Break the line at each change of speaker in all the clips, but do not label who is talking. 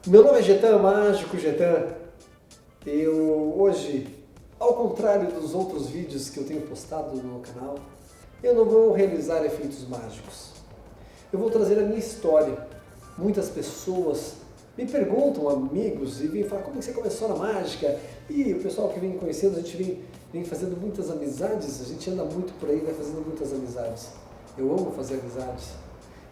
Meu nome é Getan, Mágico Getan. Eu hoje, ao contrário dos outros vídeos que eu tenho postado no meu canal, eu não vou realizar efeitos mágicos. Eu vou trazer a minha história. Muitas pessoas me perguntam, amigos, e vêm falar como você começou na mágica. E o pessoal que vem conhecendo, a gente vem fazendo muitas amizades, a gente anda muito por aí, vai fazendo muitas amizades. Eu amo fazer amizades.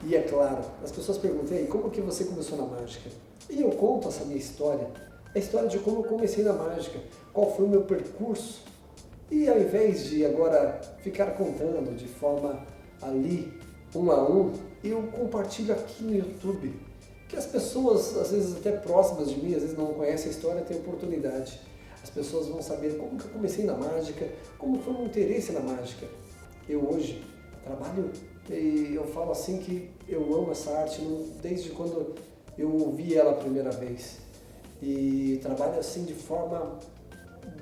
E é claro, as pessoas perguntam, e aí, como que você começou na mágica? E eu conto essa minha história, a história de como eu comecei na mágica, qual foi o meu percurso. E ao invés de agora ficar contando de forma ali, um a um, eu compartilho aqui no YouTube, que as pessoas, às vezes até próximas de mim, às vezes não conhecem a história, têm oportunidade. As pessoas vão saber como que eu comecei na mágica, como foi o meu interesse na mágica. Eu hoje trabalho e eu falo assim que eu amo essa arte desde quando eu ouvi ela a primeira vez. E trabalho assim de forma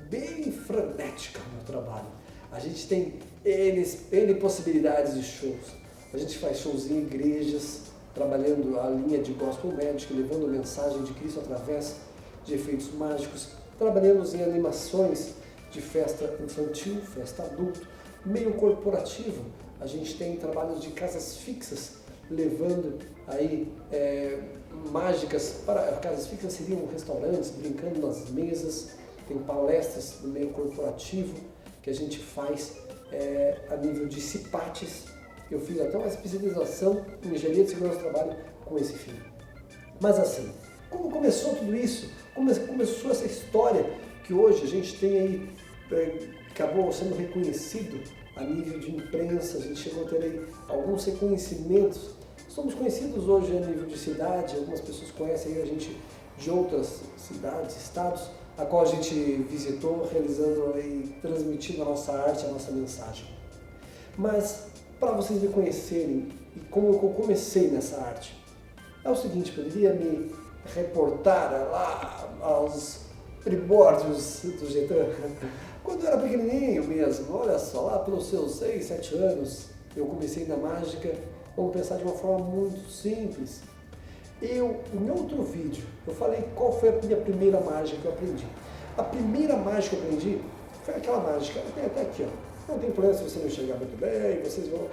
bem frenética no meu trabalho. A gente tem N possibilidades de shows. A gente faz shows em igrejas, trabalhando a linha de gospel magic, levando a mensagem de Cristo através de efeitos mágicos. Trabalhamos em animações de festa infantil, festa adulto, meio corporativo. A gente tem trabalhos de casas fixas, levando aí mágicas para casas fixas, seriam restaurantes, brincando nas mesas. Tem palestras no meio corporativo que a gente faz a nível de CIPATES. Eu fiz até uma especialização em engenharia de segurança do trabalho com esse fim. Mas assim, como começou tudo isso? Como começou essa história que hoje a gente tem aí, acabou sendo reconhecido a nível de imprensa, a gente chegou a ter aí alguns reconhecimentos. Somos conhecidos hoje a nível de cidade, algumas pessoas conhecem aí a gente de outras cidades, estados, a qual a gente visitou, realizando e transmitindo a nossa arte, a nossa mensagem. Mas, para vocês me conhecerem e como eu comecei nessa arte, é o seguinte, poderia me reportar lá aos primórdios do Getan. Quando eu era pequenininho mesmo, olha só, lá pelos seus 6, 7 anos, eu comecei na mágica, vamos pensar de uma forma muito simples. Em outro vídeo, eu falei qual foi a minha primeira mágica que eu aprendi. A primeira mágica que eu aprendi foi aquela mágica, tem até aqui, ó. Não tem problema se você não enxergar muito bem, vocês vão...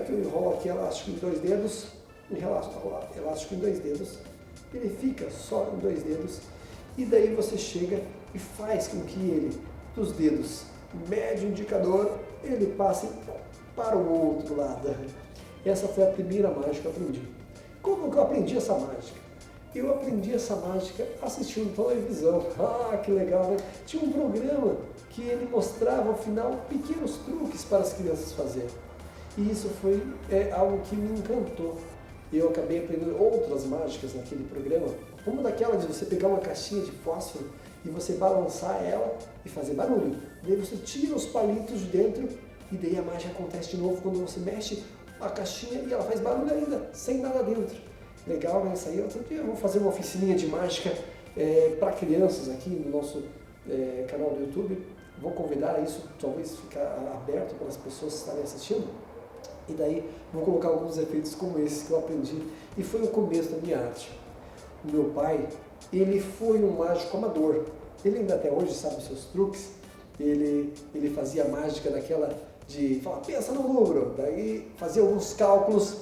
que eu enrolo aqui elástico em 2 dedos, elástico em 2 dedos, ele fica só em 2 dedos, e daí você chega e faz com que ele, dos dedos médio indicador, ele passe para o outro lado. Essa foi a primeira mágica que eu aprendi. Como que eu aprendi essa mágica? Eu aprendi essa mágica assistindo televisão. Ah, que legal, né? Tinha um programa que ele mostrava ao final pequenos truques para as crianças fazerem. E isso foi algo que me encantou. Eu acabei aprendendo outras mágicas naquele programa. Uma daquela de você pegar uma caixinha de fósforo e você balançar ela e fazer barulho. Daí você tira os palitos de dentro e daí a mágica acontece de novo quando você mexe a caixinha e ela faz barulho ainda, sem nada dentro. Legal, né? Isso aí outro dia eu vou fazer uma oficininha de mágica para crianças aqui no nosso canal do YouTube. Vou convidar isso, talvez ficar aberto para as pessoas estarem assistindo. E daí vou colocar alguns efeitos como esses que eu aprendi. E foi o começo da minha arte. O meu pai, ele foi um mágico amador. Ele ainda até hoje sabe os seus truques. Ele fazia mágica daquela de falar, pensa no número. Daí fazia alguns cálculos.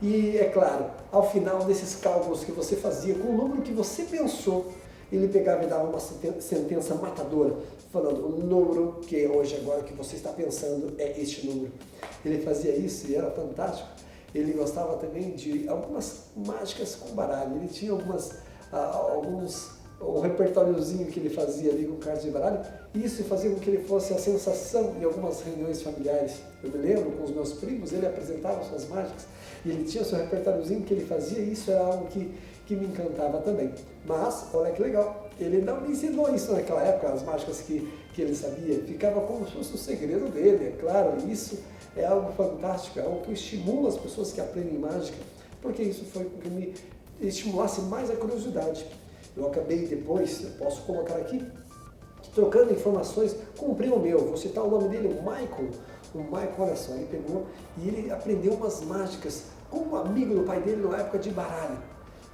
E é claro, ao final desses cálculos que você fazia, com o número que você pensou, ele pegava e dava uma sentença matadora, falando, o número que hoje agora que você está pensando é este número. Ele fazia isso e era fantástico. Ele gostava também de algumas mágicas com baralho. Ele tinha um repertóriozinho que ele fazia ali com cartas de baralho, e isso fazia com que ele fosse a sensação em algumas reuniões familiares. Eu me lembro, com os meus primos, ele apresentava suas mágicas, e ele tinha seu repertóriozinho que ele fazia, e isso era algo que me encantava também. Mas, olha que legal, ele não me ensinou isso naquela época, as mágicas que ele sabia, ficava como se fosse o segredo dele, é claro, isso é algo fantástico, é algo que estimula as pessoas que aprendem mágica, porque isso foi o que me estimulasse mais a curiosidade. Eu acabei depois, eu posso colocar aqui, trocando informações com um primo meu, vou citar o nome dele, o Michael. O Michael, olha só, ele pegou e ele aprendeu umas mágicas com um amigo do pai dele na época de baralho.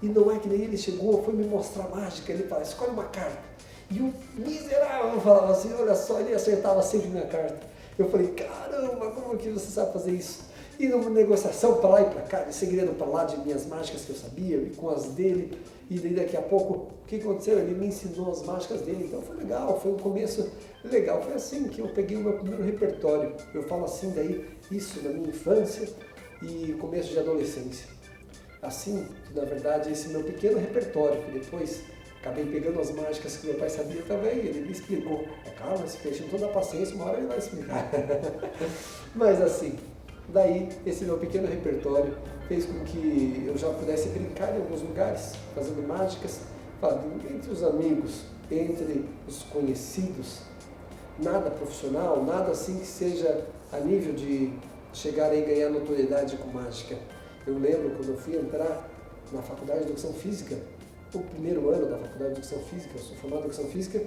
E não é que nem ele chegou, foi me mostrar a mágica, ele fala, escolhe uma carta. E o miserável falava assim, olha só, ele acertava sempre minha carta. Eu falei, caramba, como que você sabe fazer isso? E numa negociação para lá e para cá, de segredo para lá, de minhas mágicas que eu sabia, e com as dele, e daí daqui a pouco, o que aconteceu? Ele me ensinou as mágicas dele, então foi legal, foi um começo legal. Foi assim que eu peguei o meu primeiro repertório. Eu falo assim daí, isso na minha infância e começo de adolescência. Assim, na verdade, esse meu pequeno repertório, que depois acabei pegando as mágicas que meu pai sabia também, ele me explicou. É claro, esse peixe com toda a paciência, uma hora ele vai explicar. Mas assim, daí esse meu pequeno repertório fez com que eu já pudesse brincar em alguns lugares, fazendo mágicas, entre os amigos, entre os conhecidos, nada profissional, nada assim que seja a nível de chegar e ganhar notoriedade com mágica. Eu lembro quando eu fui entrar na Faculdade de Educação Física, o primeiro ano da Faculdade de Educação Física, eu sou formado em Educação Física,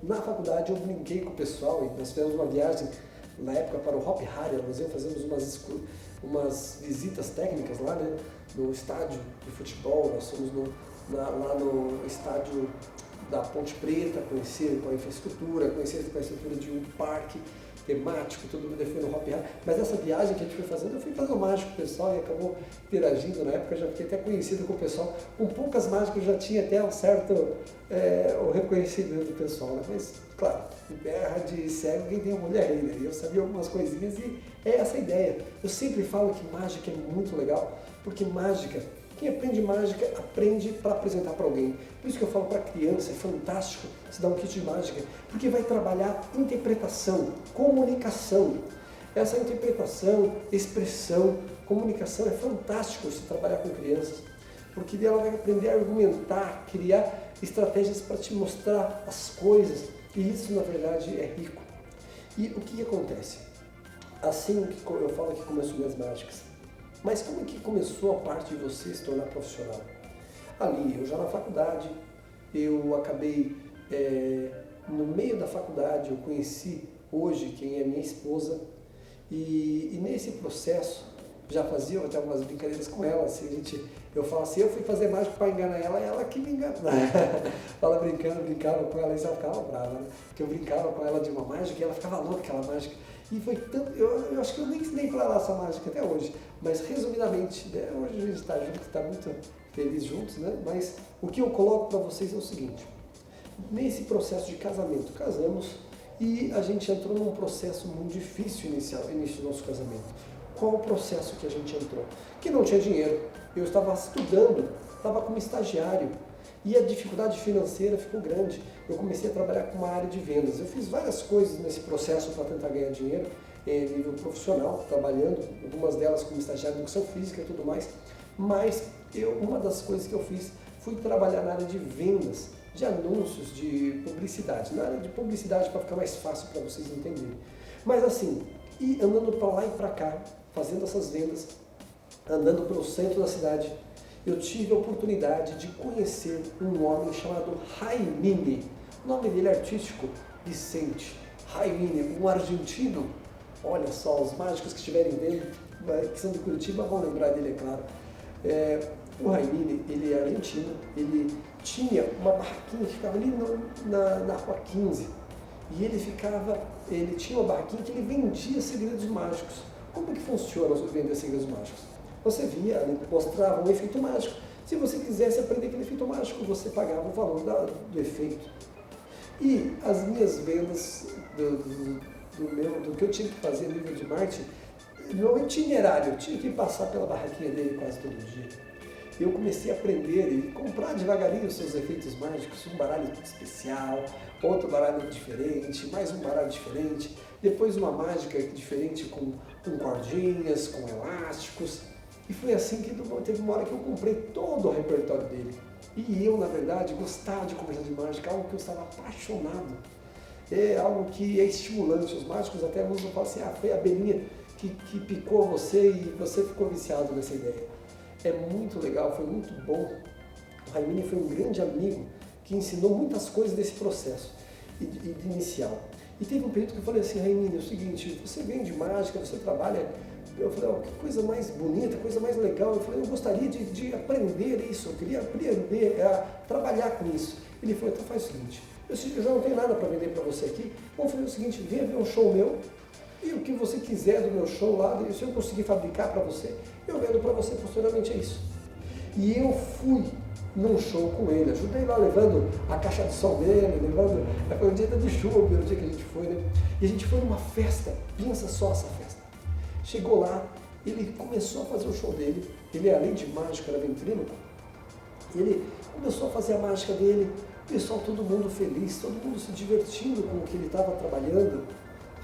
na faculdade eu brinquei com o pessoal e nós fizemos uma viagem na época para o Hop Harry, nós fazemos umas visitas técnicas lá, né, no estádio de futebol, nós fomos lá no estádio da Ponte Preta, conhecer com a infraestrutura, conhecer com a estrutura de um parque temático, todo mundo foi no Hop Harry. Mas essa viagem que a gente foi fazendo, eu fui fazendo mágica com o pessoal e acabou interagindo. Na época eu já fiquei até conhecido com o pessoal. Com poucas mágicas eu já tinha até um certo o reconhecimento do pessoal. Né? Mas, claro, em terra de cego quem tem uma mulher aí, né? E eu sabia algumas coisinhas e é essa a ideia. Eu sempre falo que mágica é muito legal, porque mágica, quem aprende mágica, aprende para apresentar para alguém. Por isso que eu falo para criança, é fantástico se dar um kit de mágica, porque vai trabalhar interpretação, comunicação. Essa interpretação, expressão, comunicação é fantástico se trabalhar com crianças, porque ela vai aprender a argumentar, criar estratégias para te mostrar as coisas, e isso na verdade é rico. E o que acontece? Assim que eu falo que começou minhas mágicas. Mas como é que começou a parte de você se tornar profissional? Ali, eu já na faculdade, eu acabei, no meio da faculdade, eu conheci hoje quem é minha esposa e nesse processo já fazia até algumas brincadeiras com ela, assim, eu falo assim, eu fui fazer mágica para enganar ela que me enganou. Ela brincava com ela e ela ficava brava, né? Porque eu brincava com ela de uma mágica e ela ficava louca aquela mágica. E foi tanto, eu acho que eu nem ensinei para ela essa mágica até hoje, mas resumidamente, né, hoje a gente está junto, está muito feliz juntos, né? Mas o que eu coloco para vocês é o seguinte, nesse processo de casamento, casamos e a gente entrou num processo muito difícil início do nosso casamento. Qual o processo que a gente entrou? Que não tinha dinheiro, eu estava estudando, estava como estagiário, e a dificuldade financeira ficou grande. Eu comecei a trabalhar com uma área de vendas. Eu fiz várias coisas nesse processo para tentar ganhar dinheiro, em nível profissional, trabalhando, algumas delas como estagiário de educação física e tudo mais. Mas uma das coisas que eu fiz foi trabalhar na área de vendas, de anúncios, de publicidade. Na área de publicidade para ficar mais fácil para vocês entenderem. Mas assim, e andando para lá e para cá, fazendo essas vendas, andando pelo centro da cidade, eu tive a oportunidade de conhecer um homem chamado Jaimini. O nome dele é artístico, Vicente Jaimini, um argentino. Olha só, os mágicos que estiverem vendo, que são de Curitiba, vão lembrar dele, é claro. O Jaimini, ele é argentino, ele tinha uma barraquinha que ficava ali na Rua 15. E ele tinha uma barraquinha que ele vendia segredos mágicos. Como que funciona vender segredos mágicos? Você via, ele mostrava um efeito mágico. Se você quisesse aprender aquele efeito mágico, você pagava o valor do efeito. E as minhas vendas, do que eu tinha que fazer a nível de marketing, meu itinerário, eu tinha que passar pela barraquinha dele quase todo dia. Eu comecei a aprender e comprar devagarinho os seus efeitos mágicos, um baralho especial, outro baralho diferente, mais um baralho diferente, depois uma mágica diferente com cordinhas, com elásticos. E foi assim que teve uma hora que eu comprei todo o repertório dele. E eu, na verdade, gostava de conversar de mágica, algo que eu estava apaixonado. É algo que é estimulante. Os mágicos até usam e falam assim, foi a abelhinha que picou você e você ficou viciado nessa ideia. É muito legal, foi muito bom. O Jaimini foi um grande amigo que ensinou muitas coisas desse processo. de inicial. E teve um período que eu falei assim, Raimine, é o seguinte, você vende mágica, você trabalha. Eu falei, que coisa mais bonita, coisa mais legal. Eu falei, eu gostaria de aprender isso, eu queria aprender a trabalhar com isso. Ele falou, então faz o seguinte, eu já não tenho nada para vender para você aqui, vamos fazer o seguinte, venha ver um show meu, e o que você quiser do meu show lá, se eu conseguir fabricar para você, eu vendo para você posteriormente, é isso. E eu fui num show com ele, ajudei lá levando a caixa de som dele, levando, foi um dia de chuva, o dia que a gente foi, né? E a gente foi numa festa, pensa só essa festa. Chegou lá, ele começou a fazer o show dele, ele além de mágico, era ventríloco, ele começou a fazer a mágica dele, o pessoal, todo mundo feliz, todo mundo se divertindo com o que ele estava trabalhando.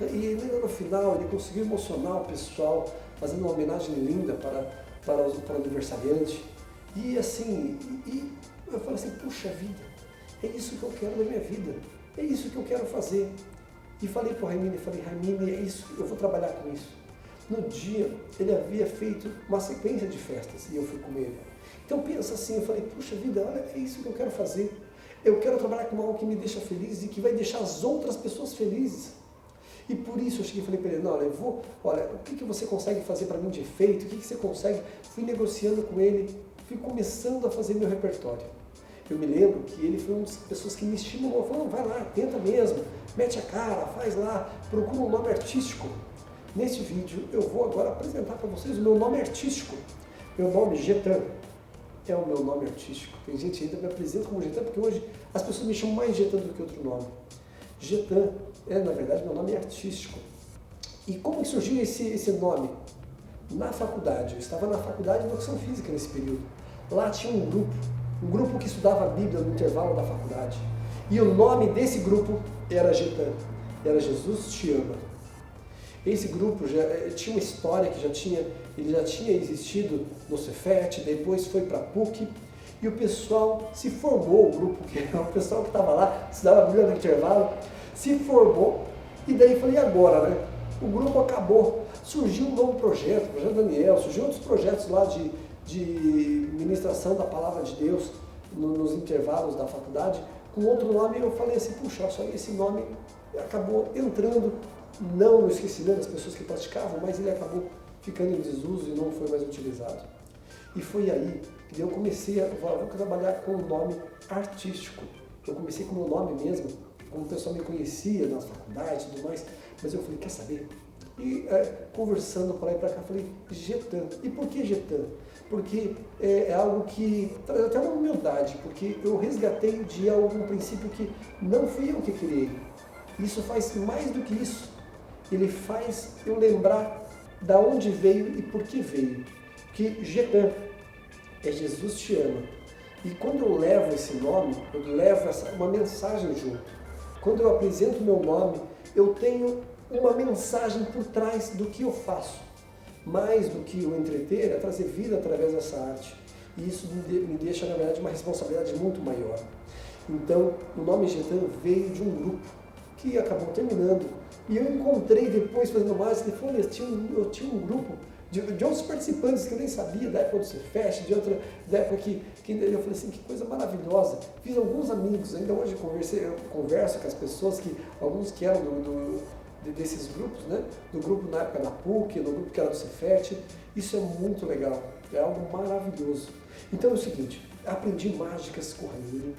E no final ele conseguiu emocionar o pessoal, fazendo uma homenagem linda para o aniversariante. E assim, eu falei assim, puxa vida, é isso que eu quero na minha vida, é isso que eu quero fazer. E falei para o Raimine, é isso, eu vou trabalhar com isso. No dia, ele havia feito uma sequência de festas e eu fui com ele. Então pensa assim, eu falei, puxa vida, olha, é isso que eu quero fazer. Eu quero trabalhar com algo que me deixa feliz e que vai deixar as outras pessoas felizes. E por isso eu cheguei e falei para ele, não, olha, o que você consegue fazer para mim de efeito, o que você consegue? Fui negociando com ele, fui começando a fazer meu repertório. Eu me lembro que ele foi uma das pessoas que me estimulou, falou, vai lá, tenta mesmo, mete a cara, faz lá, procura um nome artístico. Neste vídeo eu vou agora apresentar para vocês o meu nome artístico. Meu nome, Getan, é o meu nome artístico. Tem gente ainda que me apresenta como Getan, porque hoje as pessoas me chamam mais Getan do que outro nome. Getan é, na verdade, meu nome artístico. E como que surgiu esse nome? Na faculdade. Eu estava na faculdade de Educação Física nesse período. Lá tinha um grupo que estudava a Bíblia no intervalo da faculdade. E o nome desse grupo era Getan, era Jesus Te Ama. Esse grupo já tinha uma história que ele já tinha existido no Cefet, depois foi para a PUC, e o pessoal se formou, o grupo, que era o pessoal que estava lá, estudava a Bíblia no intervalo, se formou, e daí falei, e agora, né? O grupo acabou, surgiu um novo projeto, o projeto Daniel, surgiu outros projetos lá de ministração da Palavra de Deus nos intervalos da faculdade, com outro nome, e eu falei assim, puxa, só esse nome acabou entrando, não no esquecimento das pessoas que praticavam, mas ele acabou ficando em desuso e não foi mais utilizado. E foi aí que eu comecei a trabalhar com o nome artístico. Eu comecei com o meu nome mesmo, como o pessoal me conhecia na faculdade e tudo mais, mas eu falei, quer saber? E conversando para lá e para cá, falei, Getan. E por que Getan? Porque é algo que traz até uma humildade, porque eu resgatei de algum princípio que não fui eu que criei. Isso faz mais do que isso. Ele faz eu lembrar da onde veio e por que veio. Que Getan é Jesus Te Ama. E quando eu levo esse nome, eu levo uma mensagem junto. Quando eu apresento o meu nome, eu tenho uma mensagem por trás do que eu faço. Mais do que o entreter, é trazer vida através dessa arte. E isso me deixa, na verdade, uma responsabilidade muito maior. Então, o nome Getan veio de um grupo que acabou terminando. E eu encontrei depois, fazendo mais, ele falou, eu tinha um grupo de outros participantes que eu nem sabia, da época do Cefet, da época que eu falei assim, que coisa maravilhosa. Fiz alguns amigos, ainda hoje eu converso com as pessoas, alguns que eram desses grupos, né? Do grupo na época da PUC, do grupo que era do Cefet. Isso é muito legal, é algo maravilhoso. Então é o seguinte, aprendi mágicas com o Raimine,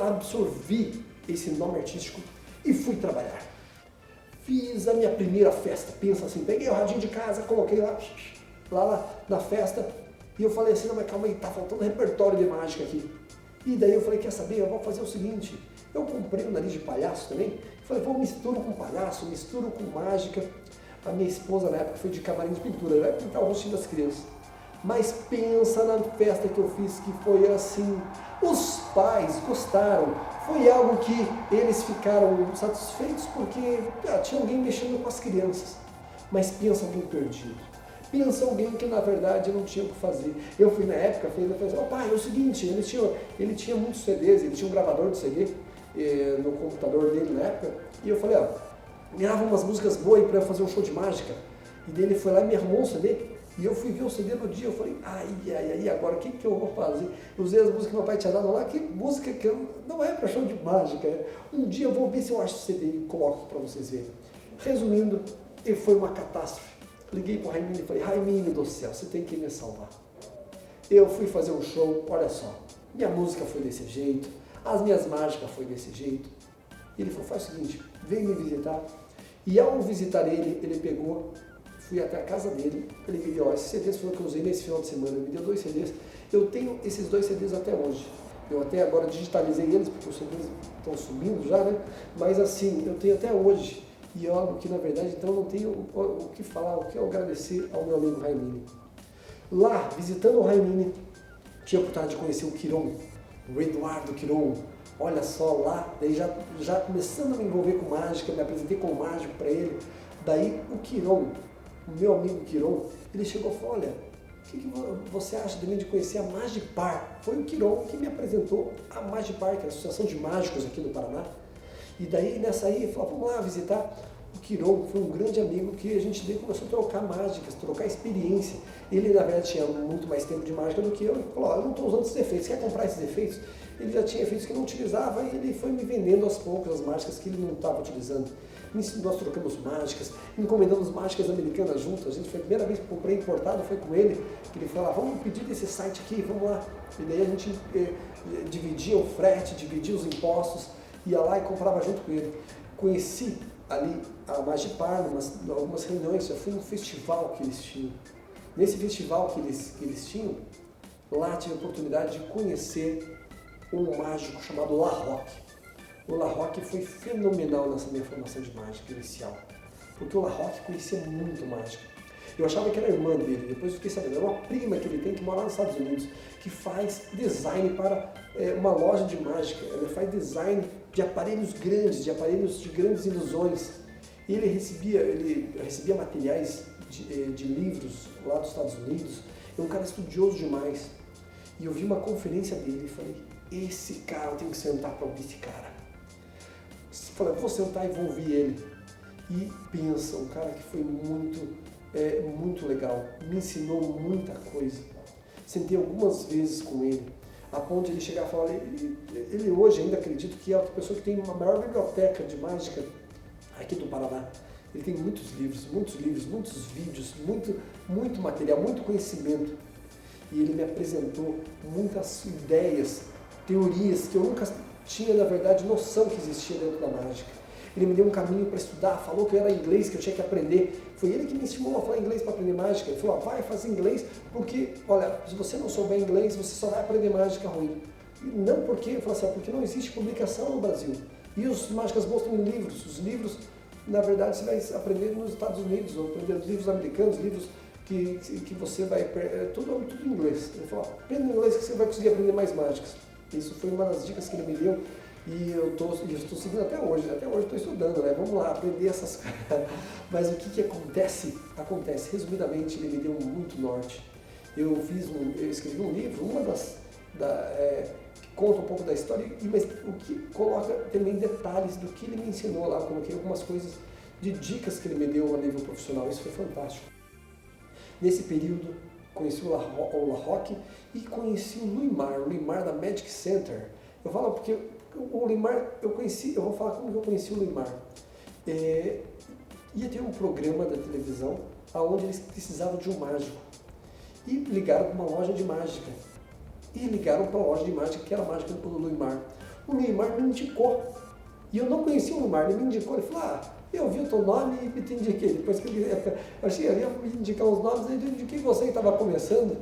absorvi esse nome artístico e fui trabalhar. Fiz a minha primeira festa, pensa assim, peguei o radinho de casa, coloquei lá na festa, e eu falei assim, não, mas calma aí, tá faltando repertório de mágica aqui. E daí eu falei, quer saber, eu vou fazer o seguinte, eu comprei um nariz de palhaço também, falei, vou misturo com palhaço, misturo com mágica. A minha esposa na época foi de camarim de pintura, vai pintar o rostinho das crianças. Mas pensa na festa que eu fiz, que foi assim, os pais gostaram, foi algo que eles ficaram satisfeitos porque tinha alguém mexendo com as crianças. Mas pensa alguém perdido, pensa alguém que na verdade não tinha o que fazer. Eu fui na época, falei assim, pai, é o seguinte, ele tinha muitos CDs, ele tinha um gravador de CD no computador dele na época, e eu falei, grava umas músicas boas aí pra eu fazer um show de mágica. E daí ele foi lá e me arrumou um CD, E eu fui ver o CD no dia, eu falei, ai, agora o que eu vou fazer? Eu usei as músicas que meu pai tinha dado lá, que música que não é para show de mágica. Um dia eu vou ver se eu acho o CD e coloco para vocês verem. Resumindo, foi uma catástrofe. Liguei pro Raiminho e falei, Raiminho do céu, você tem que me salvar. Eu fui fazer um show, olha só, minha música foi desse jeito, as minhas mágicas foi desse jeito. E ele falou, faz o seguinte, vem me visitar. E ao visitar ele pegou, fui até a casa dele, ele me deu, esses CDs foram que eu usei nesse final de semana, ele me deu 2 CDs, eu tenho esses 2 CDs até hoje. Eu até agora digitalizei eles, porque os CDs estão sumindo já, né? Mas assim, eu tenho até hoje. E é algo que, na verdade, então não tenho o que falar, o que agradecer ao meu amigo Raimini. Lá, visitando o Raimini, tinha a oportunidade de conhecer o Quiron, o Eduardo Quiron. Olha só, lá, daí já começando a me envolver com mágica, me apresentei como mágico para ele. Daí o Quiron, o meu amigo Quiron, ele chegou e falou, olha, o que você acha de mim de conhecer a Magipar? Foi o Quiron que me apresentou a Magipar, que é a Associação de Mágicos aqui no Paraná. E daí, nessa aí, ele falou, vamos lá visitar. O Quiron foi um grande amigo que a gente daí começou a trocar mágicas, trocar experiência. Ele, na verdade, tinha muito mais tempo de mágica do que eu. Ele falou, eu não estou usando esses efeitos, quer comprar esses efeitos? Ele já tinha efeitos que não utilizava e ele foi me vendendo aos poucos as mágicas que ele não estava utilizando. Nós trocamos mágicas, encomendamos mágicas americanas juntas. A gente foi a primeira vez que comprei importado, foi com ele. Ele falou, vamos pedir desse site aqui, vamos lá. E daí a gente dividia o frete, dividia os impostos, ia lá e comprava junto com ele. Conheci ali a Magipar, em algumas reuniões, já fui num festival que eles tinham. Nesse festival que eles tinham, lá tive a oportunidade de conhecer um mágico chamado La Roque. O La Roque foi fenomenal nessa minha formação de mágica inicial, porque o La Roque conhecia muito mágica. Eu achava que era irmã dele, depois eu fiquei sabendo, é uma prima que ele tem que mora nos Estados Unidos, que faz design para uma loja de mágica. Ela faz design de aparelhos grandes, de aparelhos de grandes ilusões. E ele recebia materiais de livros lá dos Estados Unidos. É um cara estudioso demais. E eu vi uma conferência dele e falei, esse cara, eu tenho que sentar para ouvir esse cara. Falei, vou sentar e vou ouvir ele. E pensa, um cara que foi muito legal, me ensinou muita coisa. Sentei algumas vezes com ele, a ponto de ele chegar e falar, ele hoje ainda acredito que é a pessoa que tem uma maior biblioteca de mágica aqui do Paraná. Ele tem muitos livros, muitos vídeos, muito material, muito conhecimento. E ele me apresentou muitas ideias, teorias que eu nunca tinha, na verdade, noção que existia dentro da mágica. Ele me deu um caminho para estudar, falou que era inglês, que eu tinha que aprender. Foi ele que me estimulou a falar inglês para aprender mágica. Ele falou, vai fazer inglês, porque, olha, se você não souber inglês, você só vai aprender mágica ruim. E não porque, eu falei assim, porque não existe publicação no Brasil. E os mágicas boas estão em livros. Os livros, na verdade, você vai aprender nos Estados Unidos, ou aprender livros americanos, livros que você vai... tudo em inglês. Ele falou, aprenda inglês que você vai conseguir aprender mais mágicas. Isso foi uma das dicas que ele me deu. E eu estou seguindo até hoje estou estudando, né? Vamos lá, aprender essas coisas. Mas o que acontece? Acontece, resumidamente, ele me deu muito norte. Eu escrevi um livro, que conta um pouco da história, mas o que coloca também detalhes do que ele me ensinou lá. Coloquei algumas coisas de dicas que ele me deu a nível profissional, isso foi fantástico. Nesse período, conheci o La Roque e conheci o Luimar da Magic Center. Eu falo porque o Luimar eu vou falar como eu conheci o Luimar. Ia ter um programa da televisão onde eles precisavam de um mágico. E ligaram para uma loja de mágica. E ligaram para a loja de mágica, que era a mágica do Luimar. O Luimar me indicou. E eu não conhecia o Luimar, ele me indicou. Ele falou, eu vi o teu nome e te indiquei. Depois que eu achei ali, eu me indicar os nomes, eu indiquei você que estava começando.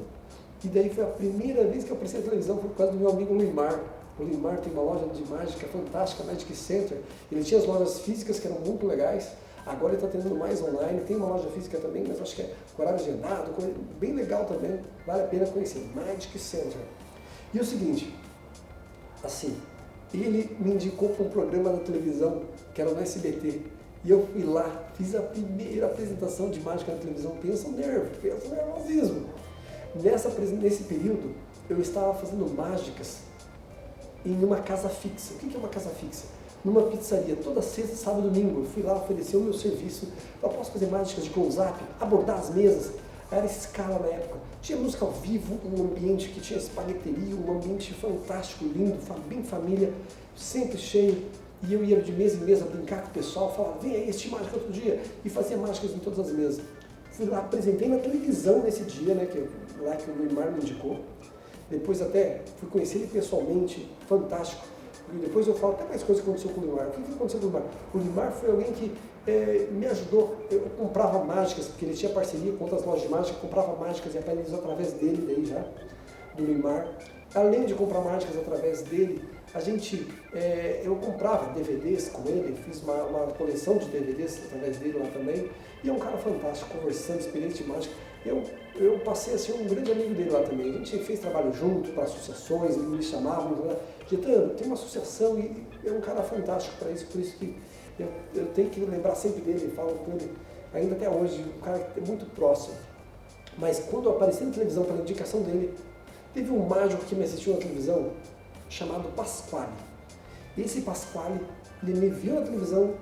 E daí foi a primeira vez que eu apareci na televisão, foi por causa do meu amigo Luimar. O Luimar tem uma loja de mágica fantástica, Magic Center. Ele tinha as lojas físicas que eram muito legais. Agora ele está tendo mais online. Tem uma loja física também, mas acho que é com horário agendado, bem legal também. Vale a pena conhecer. Magic Center. E o seguinte, assim, ele me indicou para um programa na televisão, que era no SBT. E eu fui lá, fiz a primeira apresentação de mágica na televisão. Pensa o nervosismo. Nesse período, eu estava fazendo mágicas em uma casa fixa. O que é uma casa fixa? Numa pizzaria, toda sexta, sábado e domingo. Eu fui lá oferecer o meu serviço. Eu posso fazer mágicas de close-up, abordar as mesas, era escala na época. Tinha música ao vivo, um ambiente que tinha espagueteria, um ambiente fantástico, lindo, bem família, sempre cheio. E eu ia de mesa em mesa brincar com o pessoal, falava, vem aí, assistir mágica outro dia. E fazia mágicas em todas as mesas. Fui lá, apresentei na televisão nesse dia, né, lá que o Luimar me indicou. Depois até fui conhecer ele pessoalmente, fantástico. E depois eu falo até mais coisas que aconteceu com o Luimar. O que aconteceu com o Luimar? O Luimar foi alguém que me ajudou. Eu comprava mágicas, porque ele tinha parceria com outras lojas de mágica, comprava mágicas e aprendiz através dele, daí já, do Luimar. Além de comprar mágicas através dele, eu comprava DVDs com ele, fiz uma coleção de DVDs através dele lá também. E é um cara fantástico, conversando, experiente de mágica. Eu passei a ser um grande amigo dele lá também. A gente fez trabalho junto para associações, ele me chamava, Getano, tem uma associação e é um cara fantástico para isso, por isso que eu tenho que lembrar sempre dele, falo com ele ainda até hoje, um cara que é muito próximo. Mas quando eu apareci na televisão pela indicação dele, teve um mágico que me assistiu na televisão chamado Pasquale. Esse Pasquale, ele me viu na televisão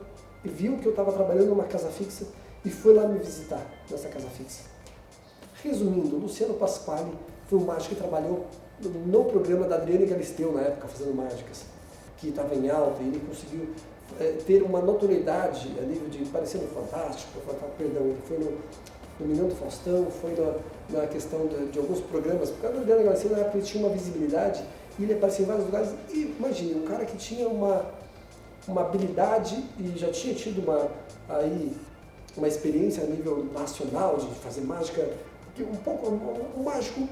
e viu que eu estava trabalhando numa casa fixa e foi lá me visitar nessa casa fixa. Resumindo, Luciano Pasquale foi um mágico que trabalhou no programa da Adriane Galisteu na época, fazendo mágicas, que estava em alta, e ele conseguiu ter uma notoriedade a nível de parecendo fantástico, perdão, ele foi no Minuto Faustão, foi na questão de alguns programas, porque a Adriane Galisteu na época ele tinha uma visibilidade e ele aparecia em vários lugares, e imagine, um cara que tinha uma habilidade e já tinha tido uma experiência a nível nacional de fazer mágica, um mágico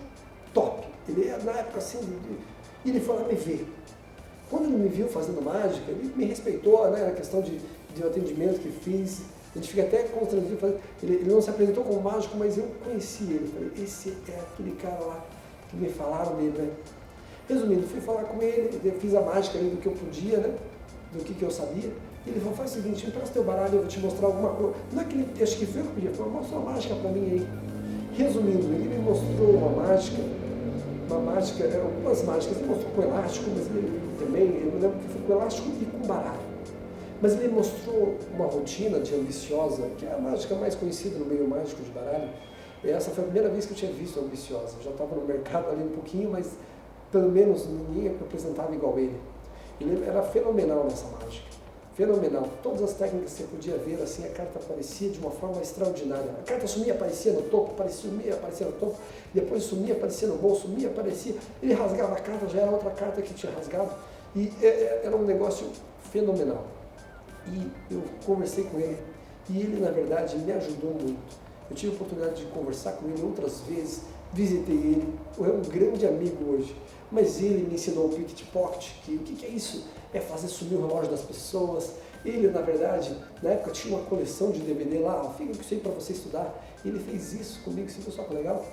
top. Ele na época assim, ele foi lá me ver. Quando ele me viu fazendo mágica, ele me respeitou, né, a questão de atendimento que fiz. A gente fica até constrangido. Ele não se apresentou como mágico, mas eu conheci ele. Falei, esse é aquele cara lá que me falaram dele, né? Resumindo, fui falar com ele, eu fiz a mágica ali do que eu podia, né? Do que eu sabia. E ele falou, faz o seguinte, empresta teu baralho, eu vou te mostrar alguma coisa. Não é que ele, acho que foi o que eu pedi, falou, mostra uma mágica pra mim aí. Resumindo, ele me mostrou uma mágica, algumas mágicas, ele mostrou com elástico, mas ele também, eu me lembro que foi com elástico e com baralho. Mas ele mostrou uma rotina de ambiciosa, que é a mágica mais conhecida no meio mágico de baralho. E essa foi a primeira vez que eu tinha visto a ambiciosa. Eu já estava no mercado ali um pouquinho, mas pelo menos ninguém apresentava igual ele. Ele era fenomenal nessa mágica. Fenomenal. Todas as técnicas que você podia ver, assim, a carta aparecia de uma forma extraordinária. A carta sumia, aparecia no topo, sumia, aparecia no topo, depois sumia, aparecia no bolso, sumia, aparecia. Ele rasgava a carta, já era outra carta que tinha rasgado. E era um negócio fenomenal. E eu conversei com ele, e ele, na verdade, me ajudou muito. Eu tive a oportunidade de conversar com ele outras vezes, visitei ele, é um grande amigo hoje. Mas ele me ensinou o pickpocket, que o que é isso? É fazer sumir o relógio das pessoas. Ele, na verdade, na época tinha uma coleção de DVD lá, fica isso aí para você estudar. Ele fez isso comigo, você viu só que legal?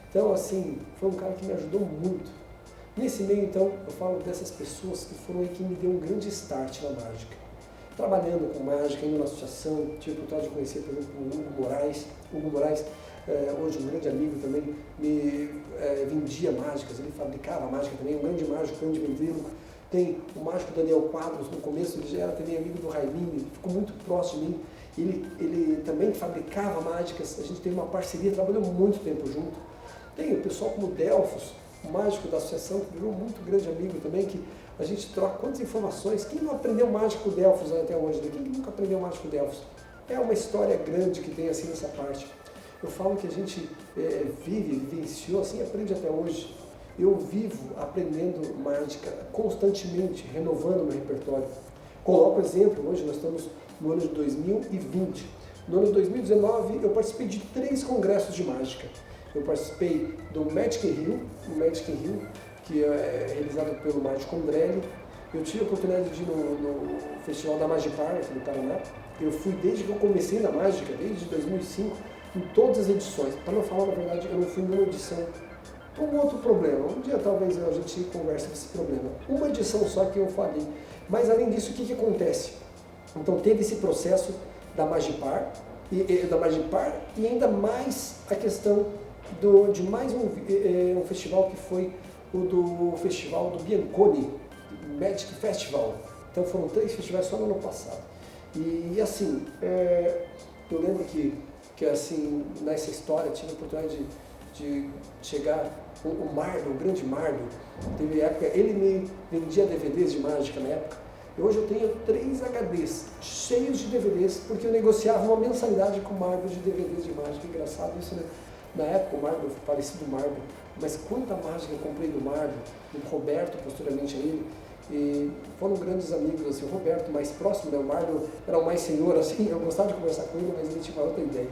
Então, assim, foi um cara que me ajudou muito. Nesse meio, então, eu falo dessas pessoas que foram aí que me deu um grande start na mágica. Trabalhando com mágica, indo na associação, tive a oportunidade de conhecer, por exemplo, o Hugo Moraes. Hugo Moraes, hoje um grande amigo também, me vendia mágicas, ele fabricava mágica também, um grande mágico, um grande ventríloco. Tem o mágico Daniel Quadros, no começo ele já era também amigo do Railinho, ele ficou muito próximo de mim. Ele também fabricava mágicas, a gente teve uma parceria, trabalhou muito tempo junto. Tem o pessoal como Delfos, o mágico da associação, que virou muito grande amigo também, que a gente troca quantas informações. Quem não aprendeu mágico Delfos até hoje? Quem nunca aprendeu mágico Delfos? É uma história grande que tem assim nessa parte. Eu falo que a gente vivenciou assim, aprende até hoje. Eu vivo aprendendo mágica constantemente, renovando meu repertório. Coloco exemplo, hoje nós estamos no ano de 2020. No ano de 2019 eu participei de 3 congressos de mágica. Eu participei do Magic in Rio, que é realizado pelo mágico Andrelli. Eu tive a oportunidade de ir no Festival da Magipar, aqui no Paraná. Eu fui desde que eu comecei na mágica, desde 2005, em todas as edições. Para não falar, na verdade, eu não fui em nenhuma edição. Um outro problema, um dia talvez a gente converse desse problema. Uma edição só que eu falei. Mas além disso, o que acontece? Então teve esse processo da Magipar e ainda mais a questão de mais um festival que foi o do festival do Bianconi, Magic Festival. Então foram 3 festivais só no ano passado. E assim, eu lembro que que assim, nessa história, tive a oportunidade de chegar o Mardo, o grande Mardo, teve época, ele me vendia DVDs de mágica na época, e hoje eu tenho 3 HDs cheios de DVDs, porque eu negociava uma mensalidade com o Mardo de DVDs de mágica. Engraçado isso, né? Na época o Mardo, parecido Mardo, mas quanta mágica eu comprei do Mardo, do Roberto, posteriormente a ele, e foram grandes amigos, assim, o Roberto mais próximo, né? O Mardo era o mais senhor, assim, eu gostava de conversar com ele, mas ele tinha uma outra ideia.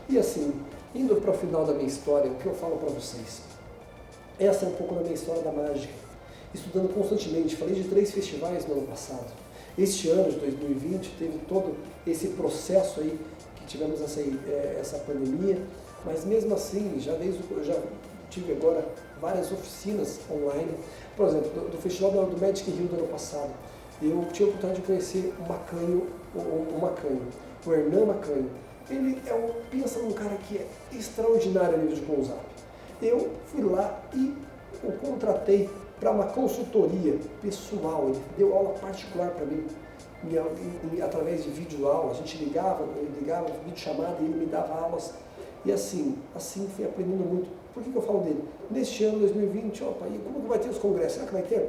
E assim, indo para o final da minha história, o que eu falo para vocês? Essa é um pouco da minha história da mágica. Estudando constantemente, falei de 3 festivais no ano passado. Este ano de 2020 teve todo esse processo aí, que tivemos essa pandemia, mas mesmo assim, eu já tive agora várias oficinas online. Por exemplo, do festival do Magic Rio do ano passado, eu tive a oportunidade de conhecer o Hernan Macanho. Ele pensa num cara que é extraordinário a nível de close-up. Eu fui lá e o contratei para uma consultoria pessoal, ele deu aula particular para mim, através de videoaula, a gente ligava, videochamada e ele me dava aulas, e assim fui aprendendo muito. Por que eu falo dele? Neste ano, 2020, e como que vai ter os congressos? Será que vai ter?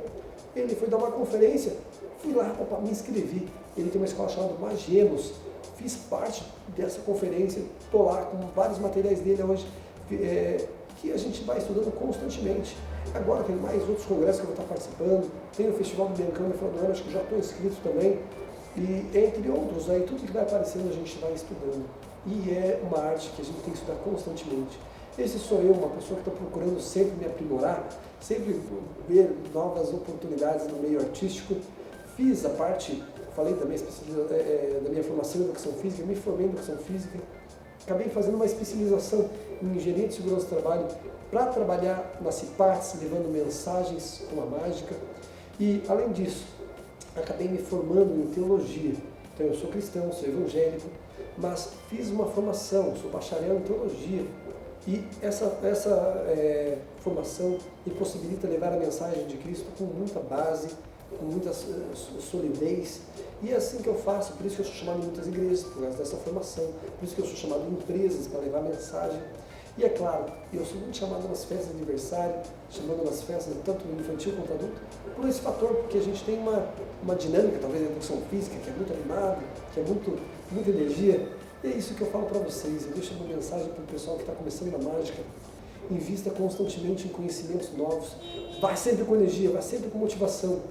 Ele foi dar uma conferência, fui lá, me inscrevi, ele tem uma escola chamada Magemos, fiz parte dessa conferência, estou lá com vários materiais dele hoje, que a gente vai estudando constantemente. Agora tem mais outros congressos que eu vou estar participando, tem o Festival do Biancão no final do ano, acho que já estou inscrito também, e entre outros, aí tudo que vai aparecendo a gente vai estudando. E é uma arte que a gente tem que estudar constantemente. Esse sou eu, uma pessoa que está procurando sempre me aprimorar, sempre ver novas oportunidades no meio artístico. Fiz a parte, falei da minha formação em educação física, me formei em educação física, acabei fazendo uma especialização em engenharia de segurança do trabalho para trabalhar na CIPATS, levando mensagens com a mágica. E, além disso, acabei me formando em teologia. Então, eu sou cristão, sou evangélico, mas fiz uma formação, sou bacharel em teologia. E essa formação me possibilita levar a mensagem de Cristo com muita base, com muita solidez. E é assim que eu faço, por isso que eu sou chamado em muitas igrejas, por causa dessa formação, por isso que eu sou chamado em empresas para levar a mensagem. E é claro, eu sou muito chamado nas festas de aniversário, chamando nas festas, tanto infantil quanto adulto, por esse fator, porque a gente tem uma dinâmica, talvez, da educação física, que é muito animada, que é muita energia. E é isso que eu falo para vocês, eu deixo uma mensagem para o pessoal que está começando na mágica. Invista constantemente em conhecimentos novos, vá sempre com energia, vá sempre com motivação.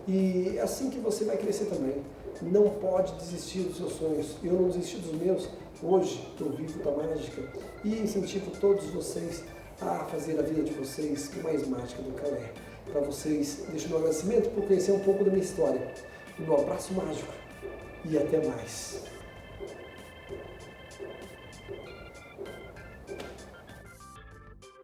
E é assim que você vai crescer também. Não pode desistir dos seus sonhos. Eu não desisti dos meus. Hoje eu vivo da mágica e incentivo todos vocês a fazer a vida de vocês mais mágica do que ela é. Para vocês, deixo meu agradecimento por conhecer um pouco da minha história. Um abraço mágico e até mais.